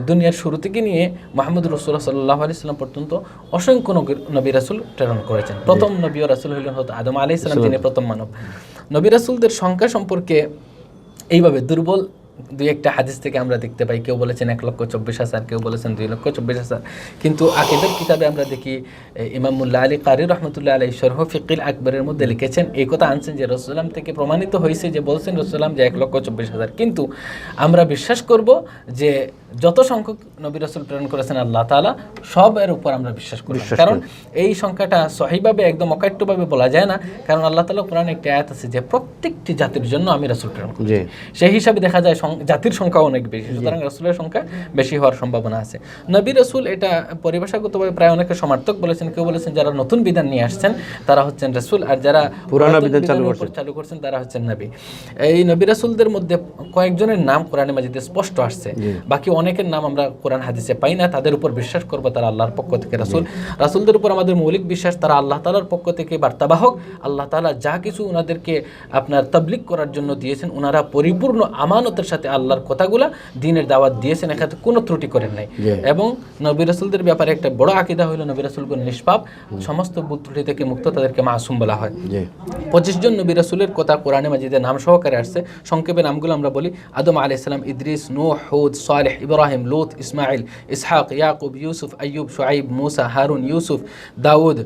দুনিয়ার শুরু থেকে নিয়ে মুহাম্মদ রাসূলুল্লাহ সাল্লাল্লাহু আলাইহি সাল্লাম পর্যন্ত অসংখ্য নবী রাসূল প্রেরণ করেছেন। প্রথম নবী ও রাসূল হইলেন হযরত আদম আলাইহিস সালাম, তিনি প্রথম মানব। নবী রাসূলদের সংখ্যা সম্পর্কে এইভাবে দুর্বল দুই একটা হাদিস থেকে আমরা দেখতে পাই, কেউ বলেছেন 1,24,000, কেউ বলেছেন 2,24,000, কিন্তু আকীদার কিতাবে আমরা দেখি ইমাম মুল্লা আলী কারি রহমতুল্লাহ আলাইহি শরহ ফিকিল আকবরের মধ্যে লিখেছেন, এই কথা আনছেন যে রাসূলুল্লাহ থেকে প্রমাণিত হয়েছে যে বলছেন রাসূলুল্লাহ যে 1,24,000, কিন্তু আমরা বিশ্বাস করব যে যত সংখ্যক নবী রাসূল প্রেরণ করেছেন আল্লাহ তাআলা সবের উপর আমরা বিশ্বাস করি, কারণ এই সংখ্যাটা সহিভাবে একদম অকাট্যভাবে বলা যায় না, কারণ আল্লাহ তাআলা কোরআনে একটা আয়াত আছে যে প্রত্যেকটি জাতির জন্য আমি রাসূল প্রেরণ করেছি, সেই হিসাবে দেখা যায় জাতির সংখ্যা অনেক বেশি, সুতরাং রাসূলের সংখ্যা বেশি হওয়ার সম্ভাবনা আছে। নবী রাসূল এটা পরিভাষাগতভাবে প্রায় অনেকে সমার্থক বলেছেন, কেউ বলেছেন যারা নতুন বিধান নিয়ে আসছেন তারা হচ্ছেন রাসূল, আর যারা পুরানো বিধান চালু করছেন তারা হচ্ছেন নবী। এই নবী রাসূলদের মধ্যে কয়েকজনের নাম কোরআনে মাজিদে স্পষ্ট আসছে, বাকি অনেকের নাম আমরা কোরআন হাদিসে পাই না। তাদের উপর বিশ্বাস করব তারা আল্লাহর পক্ষ থেকে রাসূল। রাসূলদের উপর আমাদের মৌলিক বিশ্বাস তারা আল্লাহ তাআলার পক্ষ থেকে বার্তাবাহক, আল্লাহ তাআলা যা কিছু ওনাদেরকে আপনার তাবলীগ করার জন্য দিয়েছেন, ওনারা পরিপূর্ণ আমানতের সাথে আল্লাহর কথাগুলা দ্বীনের দাওয়াত দিয়েছেন, এখানে কোনো ত্রুটি করেন নাই। এবং নবী রাসূলদের ব্যাপারে একটা বড় আকীদা হলো নবী রাসূলগণ নিষ্পাপ, সমস্ত ভুল ত্রুটি থেকে মুক্ত, তাদেরকে মাসুম বলা হয়। 25 জন নবী রাসূলের কথা কোরআনে মাজিদে নাম সহকারে আসছে। সংক্ষেপে নামগুলো আমরা বলি: আদম আলাইহিস সালাম, ইদ্রিস, নূহ, হুদ, সালেহ, ইব্রাহিম, লূত, ইসমাঈল, ইসহাক, ইয়াকুব, ইউসুফ, আইয়ুব, শুআইব, মূসা, হারুন, ইউসুফ, দাউদ,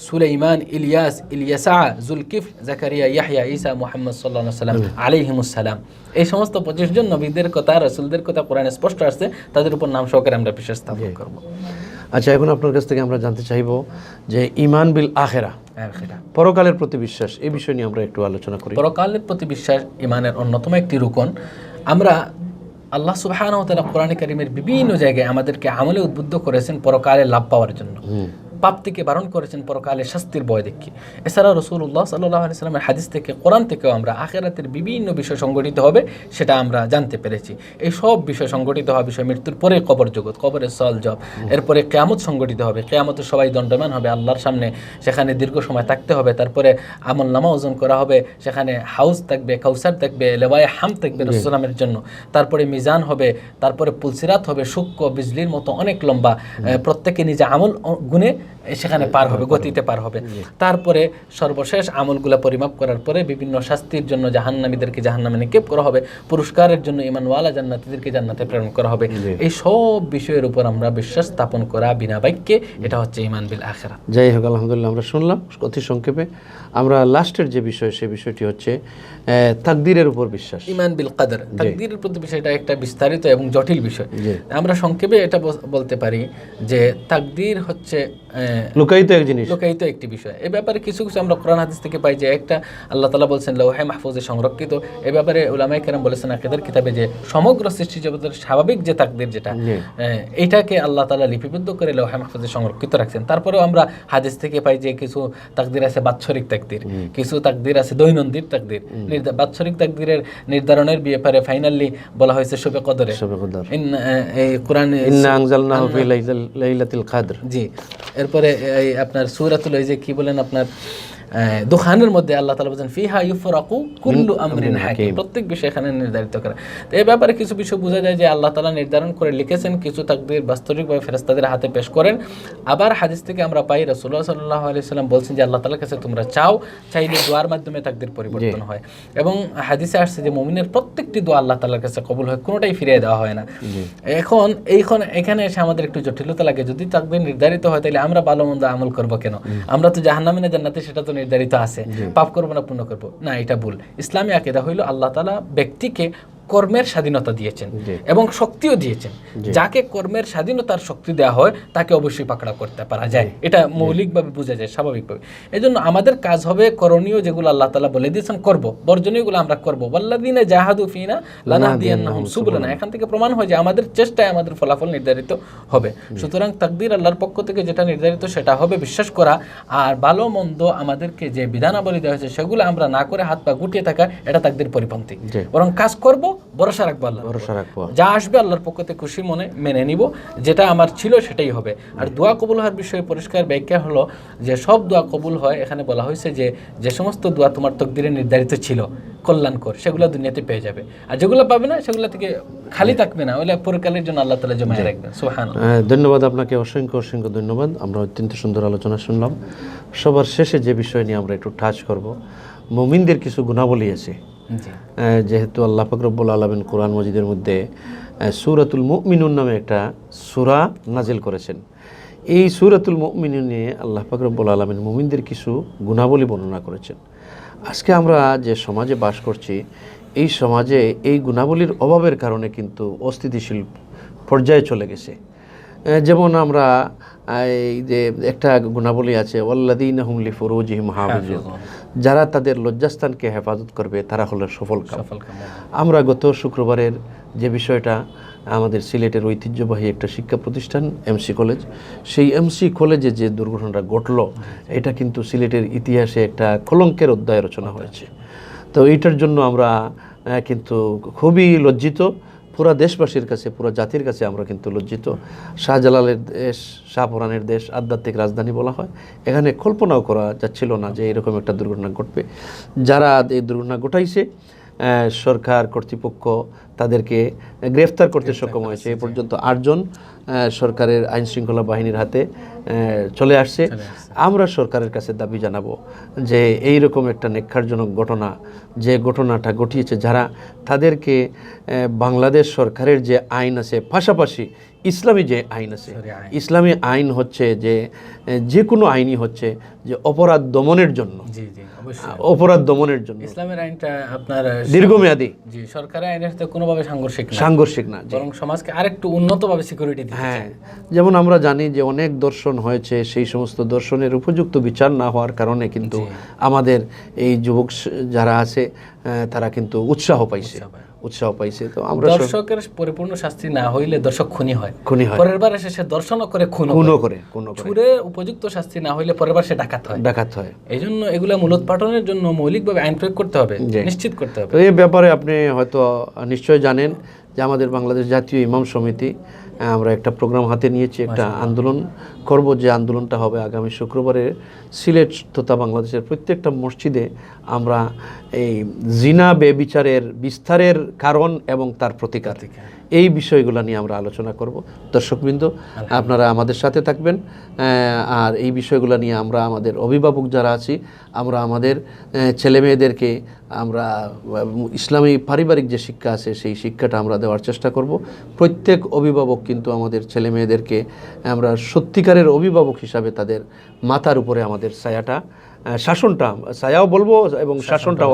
সুলাইমান, ইলিয়াস, ইলিয়াসা, জুলকিফল, জাকারিয়া, ইয়াহইয়া, ঈসা, মুহাম্মদ সাল্লাল্লাহু আলাইহি ওয়াসাল্লাম আলাইহিমুস সালাম। এই সমস্ত 25 জন নবীদের কথা, রাসূলদের কথা কোরআনে স্পষ্ট আসছে, তাদের উপর নাম সহকারে আমরা বিশ্বাস স্থাপন করব। আচ্ছা, এখন আপনার কাছ থেকে আমরা জানতে চাইবো যে ঈমান বিল আখিরা, পরকালের প্রতি বিশ্বাস, এই বিষয় নিয়ে আমরা একটু আলোচনা করি। পরকালের প্রতি বিশ্বাস ঈমানের অন্যতম একটি রুকন। আমরা আল্লাহ সুবহানাহু ওয়া তাআলা কোরআনে কারীমের বিভিন্ন জায়গায় আমাদেরকে আমলে উদ্বুদ্ধ করেছেন পরকালে লাভ পাওয়ার জন্য। পাপ থেকে বারণ করেছেন পরকালে শাস্তির ভয় দেখি। এছাড়া রাসূলুল্লাহ সাল্লাল্লাহু আলাইহি সাল্লামের হাদিস থেকে, কোরআন থেকেও আমরা আখিরাতের বিভিন্ন বিষয় সংগঠিত হবে সেটা আমরা জানতে পেরেছি। এই সব বিষয় সংগঠিত হওয়া বিষয়, মৃত্যুর পরে কবর জগৎ, কবরের সল জব, এরপরে কিয়ামত সংগঠিত হবে, কিয়ামতে সবাই দণ্ডমান হবে আল্লাহর সামনে, সেখানে দীর্ঘ সময় থাকতে হবে, তারপরে আমলনামা ওজন করা হবে, সেখানে হাউস থাকবে, কাউসার থাকবে, লেওয়ায়ে হাম থাকবে রাসূলের জন্য, তারপরে মিজান হবে, তারপরে পুলসিরাত হবে, সূক্ষ্ম বিজলির মতো অনেক লম্বা, প্রত্যেকে নিজে আমল গুনে সেখানে পার হবে, গতিতে পার হবে। তারপরে সর্বশেষ আমলগুলা পরিমাপ করার পরে বিভিন্ন শাস্তির জন্য জাহান্নামীদেরকে জাহান্নামে নিক্ষেপ করা হবে, পুরস্কারের জন্য ঈমানওয়ালা জান্নাতীদেরকে জান্নাতে প্রেরণ করা হবে। এই সব বিষয়ের উপর আমরা বিশ্বাস স্থাপন করা বিনা বাক্যে, এটা হচ্ছে ঈমান বিল আখিরাত। যাই হোক, আলহামদুলিল্লাহ আমরা শুনলাম অতি সংক্ষেপে। আমরা লাস্টের যে বিষয়, সেই বিষয়টি হচ্ছে তাকদীরের উপর বিশ্বাস, ঈমান বিল কদর। তাকদীরের প্রতি বিষয়টা একটা বিস্তারিত এবং জটিল বিষয়। আমরা সংক্ষেপে এটা বলতে পারি যে তাকদীর হচ্ছে লুকায়িত এক জিনিস, লুকায়িত একটি বিষয়। এই ব্যাপারে কিছু কিছু আমরা কোরআন হাদিস থেকে পাই যে একটা আল্লাহ তাআলা বলছেন লাওহে মাহফুজে সংরক্ষিত। এই ব্যাপারে উলামায়ে কেরাম বলেছেন আকীদার কিতাবে যে সমগ্র সৃষ্টি জগতের স্বাভাবিক যে তাকদীর, যেটা এইটাকে আল্লাহ তাআলা লিপিবদ্ধ করে লাওহে মাহফুজে সংরক্ষিত রাখছেন। তারপরেও আমরা হাদিস থেকে পাই যে কিছু তাকদীর আছে বাৎসরিক তাকদীর, কিছু তাকদীর আছে দৈনন্দিন তাকদীর। বাৎসরিক তাকদীরের নির্ধারণের ব্যাপারে ফাইনালি বলা হয়েছে শবে কদরে। এই কোরআনে ইন্না আনজালনাহু ফি লাইলাতিল কদর। জি, এরপরে এই আপনার সূরাতুল এই যে কি বলেন আপনার দুখানের মধ্যে আল্লাহ তাআলা বলেন ফিহা ইউফরাকু কুল্লু আমরিন হাকিম, প্রত্যেক বিষয় এখানে নির্ধারিত করা। তো এই ব্যাপারে কিছু বিষয় বোঝা যায় যে আল্লাহ তাআলা নির্ধারণ করে লিখেছেন, কিছু তাকদীর বাস্তবিকভাবে ফেরেশতাদের হাতে পেশ করেন। আবার হাদিস থেকে আমরা পাই রাসূলুল্লাহ সাল্লাল্লাহু আলাইহি সাল্লাম বলছেন যে আল্লাহ তাআলার কাছে তোমরা চাইলে দোয়ার মাধ্যমে তাকদীর পরিবর্তন হয়। এবং হাদিসে আসছে যে মুমিনের প্রত্যেকটি দোয়া আল্লাহ তাআলার কাছে কবুল হয়, কোনোটাই ফিরিয়ে দেওয়া হয় না। এখন এখানে এসে আমাদের একটু জটিলতা লাগে, যদি তাকদীর নির্ধারিত হয় তাহলে আমরা ভালো মন্দ আমল করব কেন? আমরা তো জাহান্নামে না জান্নাতে সেটা তো নির্ধারিত আছে, পাপ করবো না পুণ্য করবো না, এটা ভুল। ইসলামী আকীদা হইল আল্লাহ তাআলা ব্যক্তিকে কর্মের স্বাধীনতা দিয়েছেন এবং শক্তিও দিয়েছেন। যাকে কর্মের স্বাধীনতার শক্তি দেওয়া হয় তাকে অবশ্যই পাকড়াও করতে পারা যায়, এটা মৌলিকভাবে বোঝা যায় স্বাভাবিকভাবে। এই জন্য আমাদের কাজ হবে করণীয় যেগুলো আল্লাহ তাআলা বলে দিয়েছেন করব, বর্জনীয়গুলো আমরা করব। ওয়াল্লাযীনা জাহাদু ফিনা লানাহদিয়ান্নাহুম সুবুলানা, এখান থেকে প্রমাণ হয় যে আমাদের চেষ্টায় আমাদের ফলাফল নির্ধারিত হবে। সুতরাং তাকদীর আল্লাহর পক্ষ থেকে যেটা নির্ধারিত সেটা হবে বিশ্বাস করা, আর ভালো মন্দ আমাদেরকে যে বিধানাবলী দেওয়া হয়েছে সেগুলো আমরা না করে হাত পা গুটিয়ে থাকা, এটা তাকদীর পরিপন্থী। বরং কাজ করব, ভরসা রাখবো আল্লাহ, যা আসবে আল্লাহর পক্ষ থেকে খুশি মনে মেনে নিব, যেটা আমার ছিল সেটাই হবে। আর দোয়া কবুল হওয়ার বিষয়ে পরিষ্কার ব্যাখ্যা হলো যে সব দোয়া কবুল হয়। এখানে বলা হয়েছে যে যে সমস্ত দোয়া তোমার তকদিরে নির্ধারিত ছিল কল্যাণকর, সেগুলো দুনিয়াতে পেয়ে যাবে, আর যেগুলো পাবে না সেগুলো থেকে খালি থাকবে না, ওইগুলো পরকালের জন্য আল্লাহ তাআলা জমায়ে রাখবেন। সুবহানাল্লাহ। ধন্যবাদ আপনাকে, অসংখ্য অসংখ্য ধন্যবাদ। আমরা অত্যন্ত সুন্দর আলোচনা শুনলাম। সবার শেষে যে বিষয় নিয়ে আমরা একটু টাচ করব, মুমিনদের কিছু গুণাবলী আছে। যেহেতু আল্লাহ পাক রব্বুল আলামিন কোরআন মজিদের মধ্যে সূরাতুল মুমিনুন নামে একটা সূরা নাজিল করেছেন, এই সূরাতুল মুমিনুনে আল্লাহ পাক রব্বুল আলামিন মুমিনদের কিছু গুণাবলী বর্ণনা করেছেন। আজকে আমরা যে সমাজে বাস করছি, এই সমাজে এই গুণাবলীর অভাবের কারণে কিন্তু অস্থিতিশীল পর্যায়ে চলে গেছে। যেমন আমরা এই যে একটা গুণাবলী আছে ওয়াল্লাযীনা হুম লিফুরুজিহিম হাফিজুন, যারা তাদের লজ্জাস্থানকে হেফাজত করবে তারা হলো সফলকাম। আমরা গত শুক্রবারের যে বিষয়টা, আমাদের সিলেটের ঐতিহ্যবাহী একটা শিক্ষা প্রতিষ্ঠান এমসি কলেজ, সেই এমসি কলেজে যে দুর্ঘটনাটা ঘটলো, এটা কিন্তু সিলেটের ইতিহাসে একটা কলঙ্কের অধ্যায় রচনা হয়েছে। তো এইটার জন্য আমরা কিন্তু খুবই লজ্জিত, পুরা দেশবাসীর কাছে, পুরা জাতির কাছে আমরা কিন্তু লজ্জিত। শাহজালালের দেশ, শাহপরানের দেশ, আধ্যাত্মিক রাজধানী বলা হয়, এখানে কল্পনাও করা যাচ্ছিল না যে এরকম একটা দুর্ঘটনা ঘটবে। যারা এই দুর্ঘটনা ঘটাইছে সরকার কর্তৃপক্ষ তাদেরকে গ্রেফতার করতে সক্ষম হয়েছে। এ পর্যন্ত 8 জন সরকারের আইন শৃঙ্খলা বাহিনীর হাতে চলে আসছে। আমরা সরকারের কাছে দাবি জানাবো যে এই রকম একটা নেককারজনক ঘটনা, যে ঘটনাটা ঘটিয়েছে যারা, তাদেরকে বাংলাদেশ সরকারের যে আইন আছে, পাশাপাশি ইসলামী যে আইন আছে, ইসলামী আইন হচ্ছে যে কোনো আইনই হচ্ছে যে অপরাধ দমনের জন্য, অপরাধ দমনের জন্য ইসলামের আইনটা আপনার দীর্ঘমেয়াদী, জি, সরকারি আইনের সাথে কোনোভাবে সাংঘর্ষিক না, বরং সমাজকে আরেকটু উন্নতভাবে সিকিউরিটি দিতে চায়। যেমন আমরা জানি যে অনেক দর্শন হয়েছে, সেই সমস্ত দর্শনের উপযুক্ত বিচার না হওয়ার কারণে কিন্তু আমাদের এই যুবক যারা আছে তারা কিন্তু উৎসাহ পাইছে, উৎসাহ পাইছে। তো আমরা দর্শকের পরিপূর্ণ শাস্তি না হইলে দর্শক খুনি হয়, খুনি হয়, পরের বার এসে সে দর্শনও করে খুনও করে, ছুরে উপযুক্ত শাস্তি না হইলে পরের বার সে ডাকাত হয়। এই জন্য এগুলা মূলোৎপাটনের জন্য মৌলিকভাবে আইন প্রয়োগ করতে হবে, নিশ্চিত করতে হবে। তো এই ব্যাপারে আপনি হয়তো নিশ্চয় জানেন যে আমাদের বাংলাদেশ জাতীয় ইমাম সমিতি আমরা একটা প্রোগ্রাম হাতে নিয়েছি, একটা আন্দোলন করব, যে আন্দোলনটা হবে আগামী শুক্রবারে সিলেট তথা বাংলাদেশের প্রত্যেকটা মসজিদে আমরা এই জিনা বেবিচারের বিস্তারের কারণ এবং তার প্রতিকার, এই বিষয়গুলো নিয়ে আমরা আলোচনা করব। দর্শকবৃন্দ, আপনারা আমাদের সাথে থাকবেন। আর এই বিষয়গুলো নিয়ে আমরা আমাদের অভিভাবক যারা আছি, আমরা আমাদের ছেলে মেয়েদেরকে আমরা ইসলামী পারিবারিক যে শিক্ষা আছে সেই শিক্ষাটা আমরা দেওয়ার চেষ্টা করব। প্রত্যেক অভিভাবক কিন্তু আমাদের ছেলে মেয়েদেরকে আমরা সত্যিকারের অভিভাবক হিসাবে তাদের মাথার উপরে আমাদের শাসনটা ছায়াও বলবো এবং শাসনটাও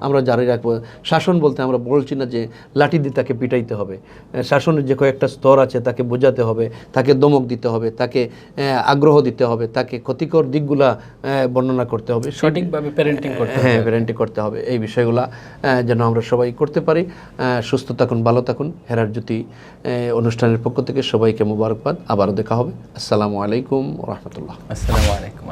আমরা জারি রাখবো। শাসন বলতে আমরা বলছি না যে লাঠি দিয়ে তাকে পিটাইতে হবে। শাসনের যে কয়েকটা স্তর আছে, তাকে বোঝাতে হবে, তাকে দমক দিতে হবে, তাকে আগ্রহ দিতে হবে, তাকে ক্ষতিকর দিকগুলা বর্ণনা করতে হবে, সঠিকভাবে প্যারেন্টিং করতে হবে। হ্যাঁ, প্যারেন্টিং করতে হবে। এই বিষয়গুলা যেন আমরা সবাই করতে পারি। সুস্থ থাকুন, ভালো থাকুন। হেরার জ্যোতি অনুষ্ঠানের পক্ষ থেকে সবাইকে মোবারকবাদ। আবারও দেখা হবে। আসসালামু আলাইকুম ওয়া রাহমাতুল্লাহ। আসসালামু আলাইকুম।